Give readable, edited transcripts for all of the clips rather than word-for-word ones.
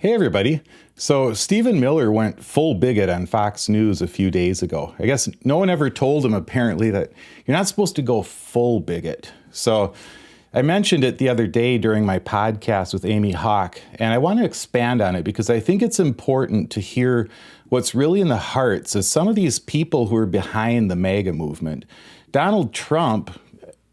Hey, everybody. So Stephen Miller went full bigot on Fox News a few days ago. I guess no one ever told him, apparently, that you're not supposed to go full bigot. So I mentioned it the other day during my podcast with Amy Hawk, and I want to expand on it because I think it's important to hear what's really in the hearts of some of these people who are behind the MAGA movement. Donald Trump,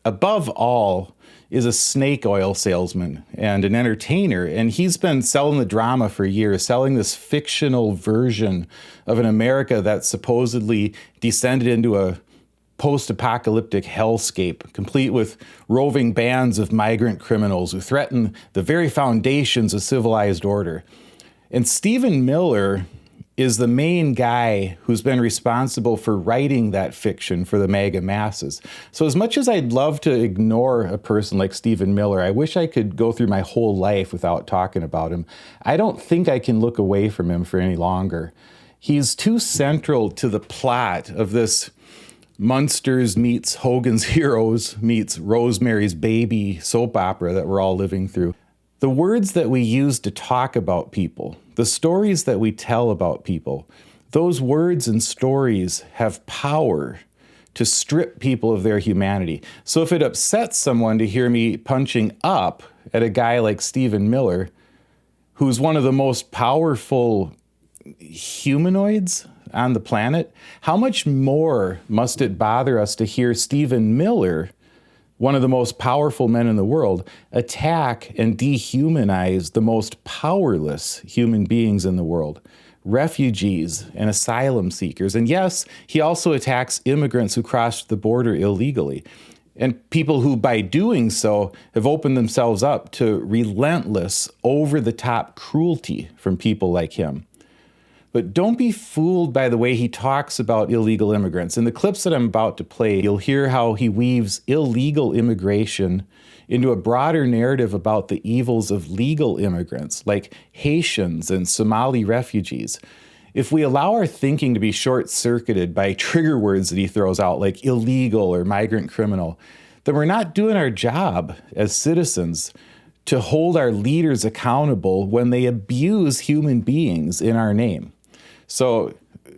above all, is a snake oil salesman and an entertainer, and he's been selling the drama for years, selling this fictional version of an America that supposedly descended into a post-apocalyptic hellscape, complete with roving bands of migrant criminals who threaten the very foundations of civilized order. And Stephen Miller is the main guy who's been responsible for writing that fiction for the MAGA masses. So as much as I'd love to ignore a person like Stephen Miller, I wish I could go through my whole life without talking about him. I don't think I can look away from him for any longer. He's too central to the plot of this Munsters meets Hogan's Heroes meets Rosemary's Baby soap opera that we're all living through. The words that we use to talk about people, the stories that we tell about people, those words and stories have power to strip people of their humanity. So if it upsets someone to hear me punching up at a guy like Stephen Miller, who's one of the most powerful humanoids on the planet, how much more must it bother us to hear Stephen Miller, one of the most powerful men in the world, attack and dehumanize the most powerless human beings in the world, refugees and asylum seekers. And yes, he also attacks immigrants who crossed the border illegally, and people who, by doing so, have opened themselves up to relentless, over-the-top cruelty from people like him. But don't be fooled by the way he talks about illegal immigrants. In the clips that I'm about to play, you'll hear how he weaves illegal immigration into a broader narrative about the evils of legal immigrants, like Haitians and Somali refugees. If we allow our thinking to be short-circuited by trigger words that he throws out, like illegal or migrant criminal, then we're not doing our job as citizens to hold our leaders accountable when they abuse human beings in our name. So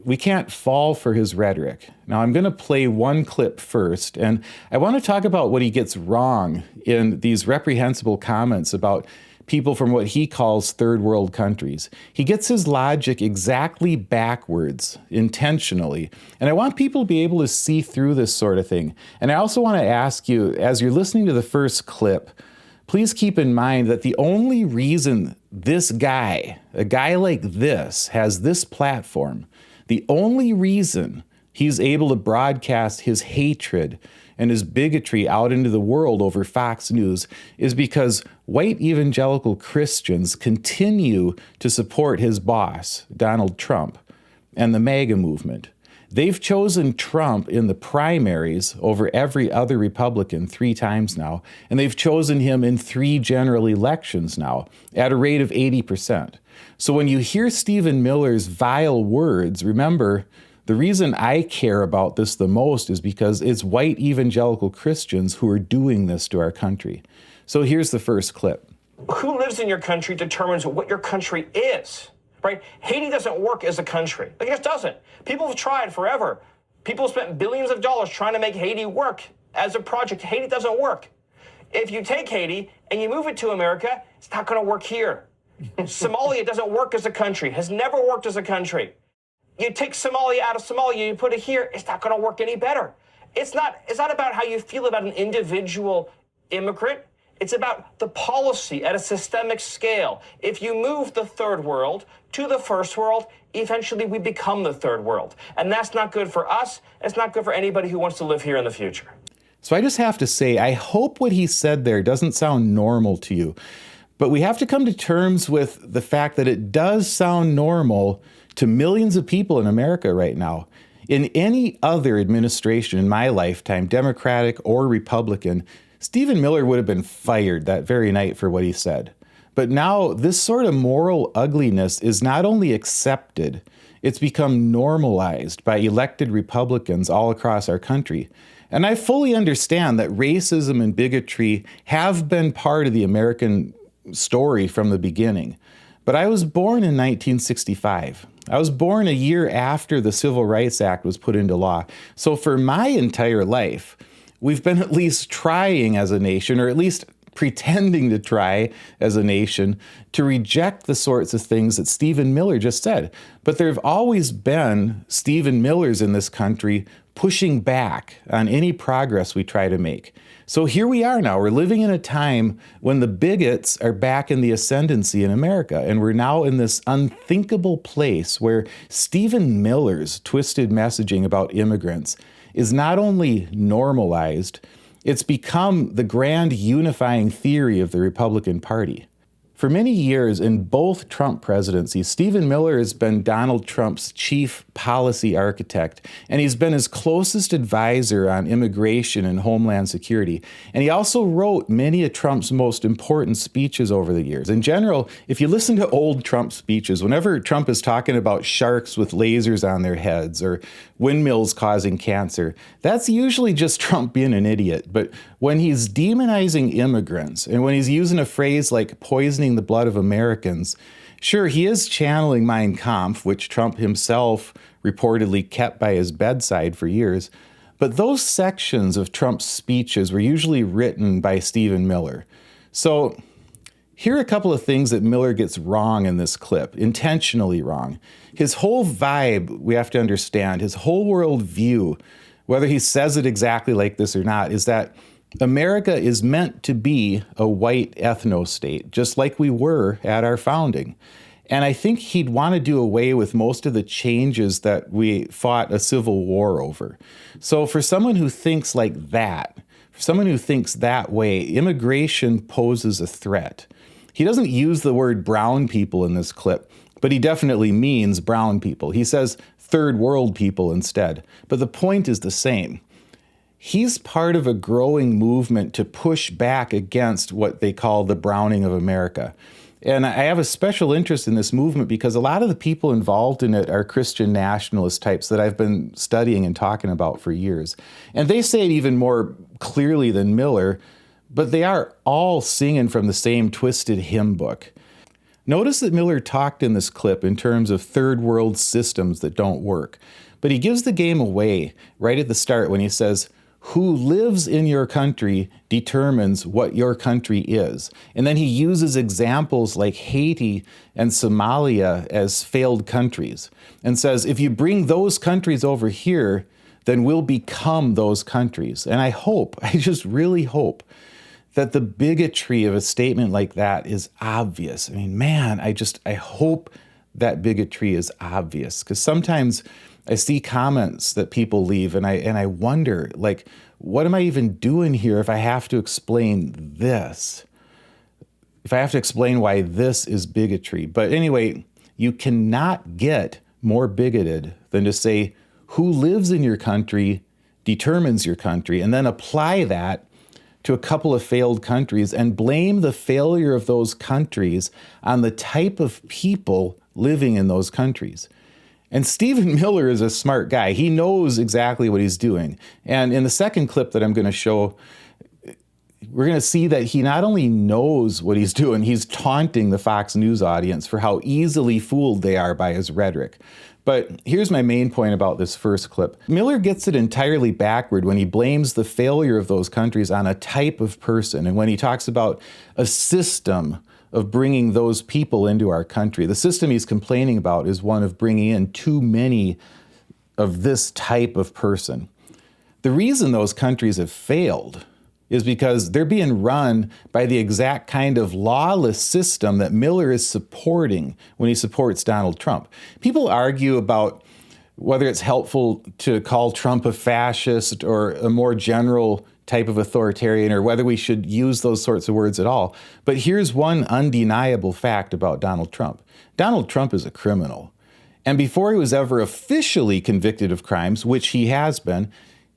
we can't fall for his rhetoric. Now, I'm going to play one clip first, and I want to talk about what he gets wrong in these reprehensible comments about people from what he calls third world countries. He gets his logic exactly backwards, intentionally, and I want people to be able to see through this sort of thing. And I also want to ask you, as you're listening to the first clip, please keep in mind that the only reason this guy, a guy like this, has this platform, the only reason he's able to broadcast his hatred and his bigotry out into the world over Fox News is because white evangelical Christians continue to support his boss, Donald Trump, and the MAGA movement. They've chosen Trump in the primaries over every other Republican 3 times now, and they've chosen him in 3 general elections now at a rate of 80%. So when you hear Stephen Miller's vile words, remember, the reason I care about this the most is because it's white evangelical Christians who are doing this to our country. So here's the first clip. Who lives in your country determines what your country is. Right? Haiti doesn't work as a country. It just doesn't. People have tried forever. People have spent billions of dollars trying to make Haiti work as a project. Haiti doesn't work. If you take Haiti and you move it to America, it's not going to work here. Somalia doesn't work as a country, has never worked as a country. You take Somalia out of Somalia, you put it here, it's not going to work any better. It's not about how you feel about an individual immigrant. It's about the policy at a systemic scale. If you move the third world to the first world, eventually we become the third world. And that's not good for us. It's not good for anybody who wants to live here in the future. So I just have to say, I hope what he said there doesn't sound normal to you. But we have to come to terms with the fact that it does sound normal to millions of people in America right now. In any other administration in my lifetime, Democratic or Republican, Stephen Miller would have been fired that very night for what he said. But now this sort of moral ugliness is not only accepted, it's become normalized by elected Republicans all across our country. And I fully understand that racism and bigotry have been part of the American story from the beginning. But I was born in 1965. I was born a year after the Civil Rights Act was put into law. So for my entire life, we've been at least trying as a nation, or at least pretending to try as a nation, to reject the sorts of things that Stephen Miller just said. But there have always been Stephen Millers in this country pushing back on any progress we try to make. So here we are now. We're living in a time when the bigots are back in the ascendancy in America, and we're now in this unthinkable place where Stephen Miller's twisted messaging about immigrants is not only normalized, it's become the grand unifying theory of the Republican Party. For many years in both Trump presidencies, Stephen Miller has been Donald Trump's chief policy architect, and he's been his closest advisor on immigration and homeland security. And he also wrote many of Trump's most important speeches over the years. In general, if you listen to old Trump speeches, whenever Trump is talking about sharks with lasers on their heads or windmills causing cancer, that's usually just Trump being an idiot. But when he's demonizing immigrants and when he's using a phrase like poisoning the blood of Americans, sure, he is channeling Mein Kampf, which Trump himself reportedly kept by his bedside for years. But those sections of Trump's speeches were usually written by Stephen Miller. So here are a couple of things that Miller gets wrong in this clip, intentionally wrong. His whole vibe, we have to understand, his whole worldview, whether he says it exactly like this or not, is that America is meant to be a white ethno-state, just like we were at our founding. And I think he'd want to do away with most of the changes that we fought a civil war over. So for someone who thinks like that, for someone who thinks that way, immigration poses a threat. He doesn't use the word brown people in this clip, but he definitely means brown people. He says third world people instead. But the point is the same. He's part of a growing movement to push back against what they call the browning of America. And I have a special interest in this movement because a lot of the people involved in it are Christian nationalist types that I've been studying and talking about for years. And they say it even more clearly than Miller, but they are all singing from the same twisted hymn book. Notice that Miller talked in this clip in terms of third world systems that don't work. But he gives the game away right at the start when he says, "Who lives in your country determines what your country is." And then he uses examples like Haiti and Somalia as failed countries and says, if you bring those countries over here, then we'll become those countries. And I just really hope that the bigotry of a statement like that is obvious. I mean, man, I hope that bigotry is obvious, because sometimes I see comments that people leave and I wonder, like, what am I even doing here if I have to explain this? If I have to explain why this is bigotry. But anyway, you cannot get more bigoted than to say who lives in your country determines your country, and then apply that to a couple of failed countries and blame the failure of those countries on the type of people living in those countries. And Stephen Miller is a smart guy. He knows exactly what he's doing. And in the second clip that I'm going to show, we're going to see that he not only knows what he's doing, he's taunting the Fox News audience for how easily fooled they are by his rhetoric. But here's my main point about this first clip. Miller gets it entirely backward when he blames the failure of those countries on a type of person. And when he talks about a system of bringing those people into our country, the system he's complaining about is one of bringing in too many of this type of person. The reason those countries have failed is because they're being run by the exact kind of lawless system that Miller is supporting when he supports Donald Trump. People argue about whether it's helpful to call Trump a fascist or a more general type of authoritarian, or whether we should use those sorts of words at all. But here's one undeniable fact about Donald Trump. Donald Trump is a criminal. And before he was ever officially convicted of crimes, which he has been,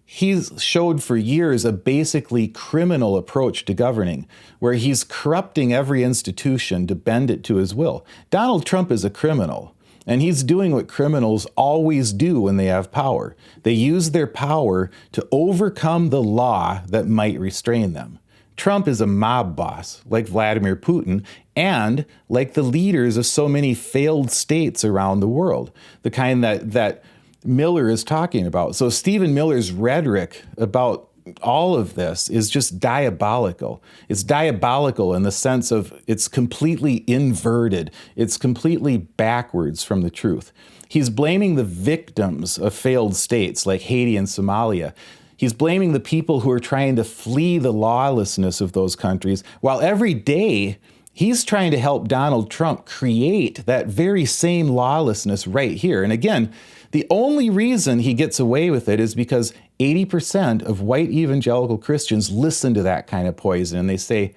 he's showed for years a basically criminal approach to governing, where he's corrupting every institution to bend it to his will. Donald Trump is a criminal, and he's doing what criminals always do when they have power. They use their power to overcome the law that might restrain them. Trump is a mob boss, like Vladimir Putin, and like the leaders of so many failed states around the world, the kind that Miller is talking about. So Stephen Miller's rhetoric about all of this is just diabolical. It's diabolical in the sense of it's completely inverted. It's completely backwards from the truth. He's blaming the victims of failed states like Haiti and Somalia. He's blaming the people who are trying to flee the lawlessness of those countries, while every day he's trying to help Donald Trump create that very same lawlessness right here. And again, the only reason he gets away with it is because 80% of white evangelical Christians listen to that kind of poison and they say,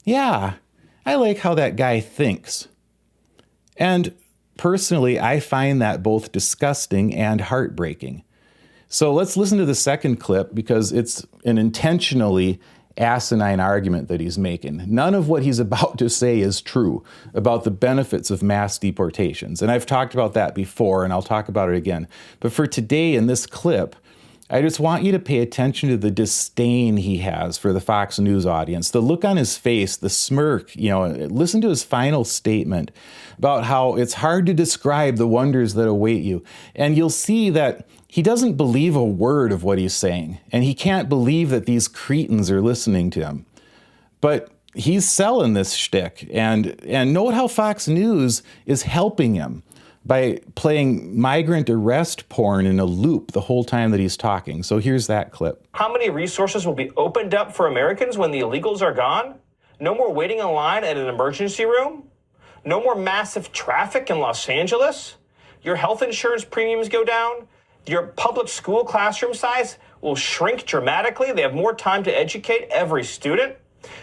yeah, I like how that guy thinks. And personally, I find that both disgusting and heartbreaking. So let's listen to the second clip because it's an intentionally asinine argument that he's making. None of what he's about to say is true about the benefits of mass deportations. And I've talked about that before, and I'll talk about it again. But for today in this clip, I just want you to pay attention to the disdain he has for the Fox News audience, the look on his face, the smirk, listen to his final statement about how it's hard to describe the wonders that await you. And you'll see that he doesn't believe a word of what he's saying, and he can't believe that these cretins are listening to him. But he's selling this shtick, and note how Fox News is helping him by playing migrant arrest porn in a loop the whole time that he's talking. So here's that clip. How many resources will be opened up for Americans when the illegals are gone? No more waiting in line at an emergency room? No more massive traffic in Los Angeles? Your health insurance premiums go down? Your public school classroom size will shrink dramatically. They have more time to educate every student.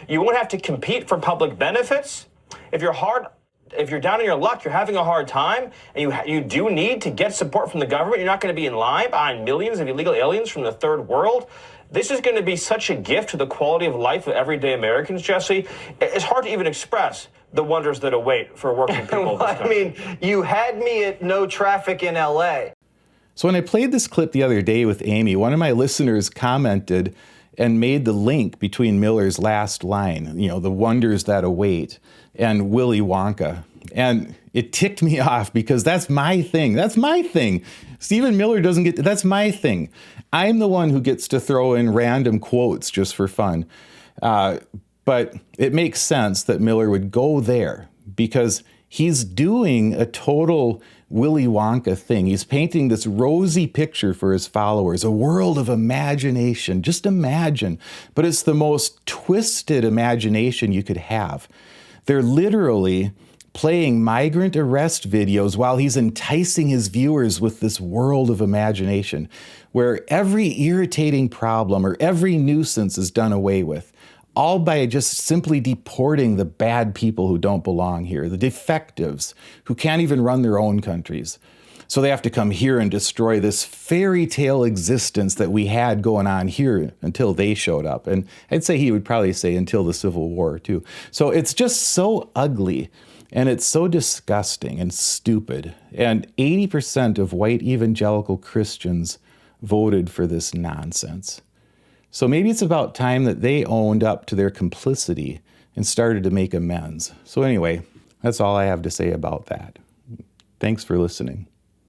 You won't have to compete for public benefits. If you're down on your luck, you're having a hard time, and you do need to get support from the government, you're not going to be in line behind millions of illegal aliens from the third world. This is going to be such a gift to the quality of life of everyday Americans, Jesse. It's hard to even express the wonders that await for working people. Well, I mean, you had me at no traffic in L.A. So when I played this clip the other day with Amy, one of my listeners commented and made the link between Miller's last line, the wonders that await, and Willy Wonka. And it ticked me off because that's my thing. That's my thing. Stephen Miller doesn't get, that's my thing. I'm the one who gets to throw in random quotes just for fun. But it makes sense that Miller would go there because he's doing a total Willy Wonka thing. He's painting this rosy picture for his followers, a world of imagination. Just imagine. But it's the most twisted imagination you could have. They're literally playing migrant arrest videos while he's enticing his viewers with this world of imagination, where every irritating problem or every nuisance is done away with, all by just simply deporting the bad people who don't belong here, the defectives who can't even run their own countries. So they have to come here and destroy this fairy tale existence that we had going on here until they showed up. And I'd say he would probably say until the Civil War too. So it's just so ugly and it's so disgusting and stupid. And 80% of white evangelical Christians voted for this nonsense. So maybe it's about time that they owned up to their complicity and started to make amends. So anyway, that's all I have to say about that. Thanks for listening.